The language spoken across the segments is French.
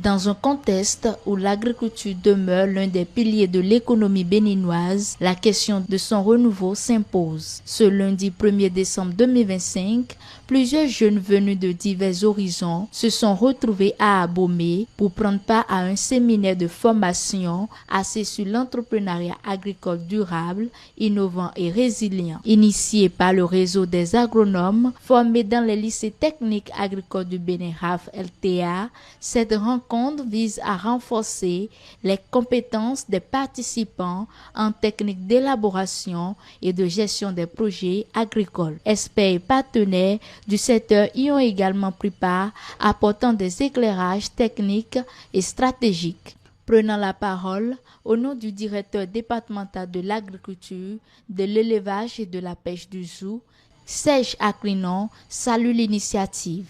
Dans un contexte où l'agriculture demeure l'un des piliers de l'économie béninoise, la question de son renouveau s'impose. Ce lundi 1er décembre 2025, plusieurs jeunes venus de divers horizons se sont retrouvés à Abomey pour prendre part à un séminaire de formation axé sur l'entrepreneuriat agricole durable, innovant et résilient. Initié par le réseau des agronomes formés dans les lycées techniques agricoles du Bénin RAF-LTA, cette rencontre vise à renforcer les compétences des participants en technique d'élaboration et de gestion des projets agricoles. Experts et partenaires du secteur y ont également pris part, apportant des éclairages techniques et stratégiques. Prenant la parole, au nom du directeur départemental de l'agriculture, de l'élevage et de la pêche du Zou, Serge Aclinon salue l'initiative.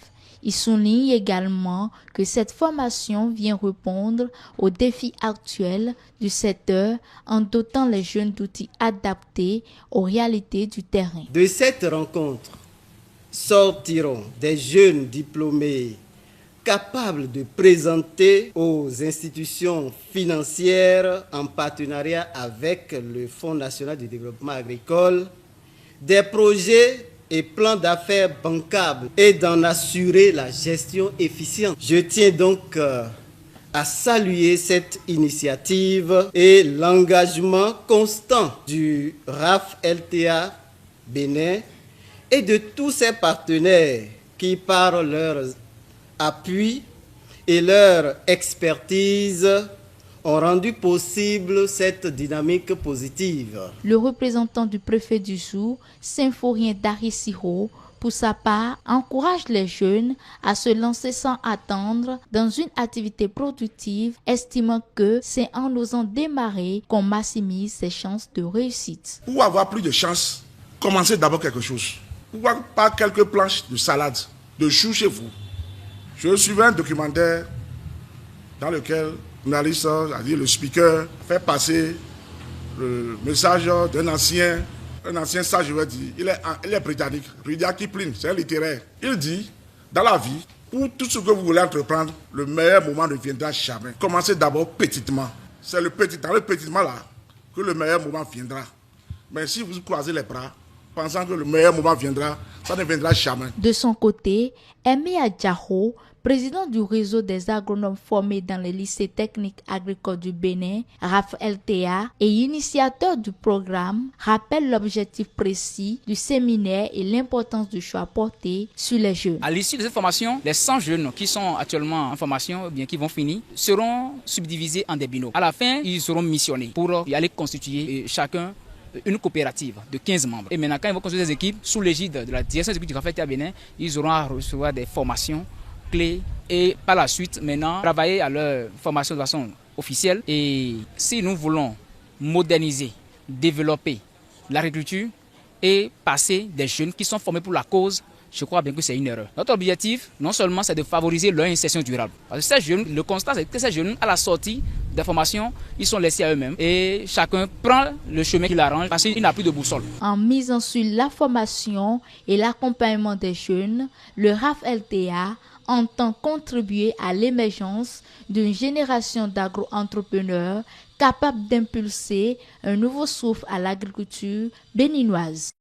Il souligne également que cette formation vient répondre aux défis actuels du secteur en dotant les jeunes d'outils adaptés aux réalités du terrain. De cette rencontre sortiront des jeunes diplômés capables de présenter aux institutions financières en partenariat avec le Fonds national de développement agricole des projets et plans d'affaires bancables et d'en assurer la gestion efficiente. Je tiens donc à saluer cette initiative et l'engagement constant du RAF-LTA Bénin et de tous ses partenaires qui, par leur appui et leur expertise, ont rendu possible cette dynamique positive. Le représentant du préfet du Zou, Symphorien Darissiro, pour sa part, encourage les jeunes à se lancer sans attendre dans une activité productive, estimant que c'est en osant démarrer qu'on maximise ses chances de réussite. Pour avoir plus de chances, commencez d'abord quelque chose. Pourquoi pas quelques planches de salade, de choux chez vous? Je suivais un documentaire dans lequel le speaker fait passer le message d'un ancien sage, je veux dire. Il est britannique, Rudyard Kipling, c'est un littéraire. Il dit, dans la vie, pour tout ce que vous voulez entreprendre, le meilleur moment ne viendra jamais. Commencez d'abord petitement. C'est dans le petitement là que le meilleur moment viendra. Mais si vous croisez les bras, pensant que le meilleur moment viendra, ça ne viendra jamais. De son côté, Aimé Adjaro, président du réseau des agronomes formés dans les lycées techniques agricoles du Bénin, RAF-LTA, et initiateur du programme, rappelle l'objectif précis du séminaire et l'importance du choix porté sur les jeunes. À l'issue de cette formation, les 100 jeunes qui sont actuellement en formation, ou bien qui vont finir, seront subdivisés en des binômes. À la fin, ils seront missionnés pour y aller constituer chacun une coopérative de 15 membres. Et maintenant, quand ils vont construire des équipes, sous l'égide de la direction des équipes du RAF-LTA Bénin, ils auront à recevoir des formations clés et par la suite, maintenant, travailler à leur formation de façon officielle. Et si nous voulons moderniser, développer l'agriculture et passer des jeunes qui sont formés pour la cause, je crois bien que c'est une erreur. Notre objectif, non seulement, c'est de favoriser leur insertion durable. Parce que ces jeunes, le constat, c'est que ces jeunes, à la sortie des formations, ils sont laissés à eux-mêmes. Et chacun prend le chemin qui l'arrange parce qu'il n'a plus de boussole. En misant sur la formation et l'accompagnement des jeunes, le RAF-LTA entend contribuer à l'émergence d'une génération d'agro-entrepreneurs capables d'impulser un nouveau souffle à l'agriculture béninoise.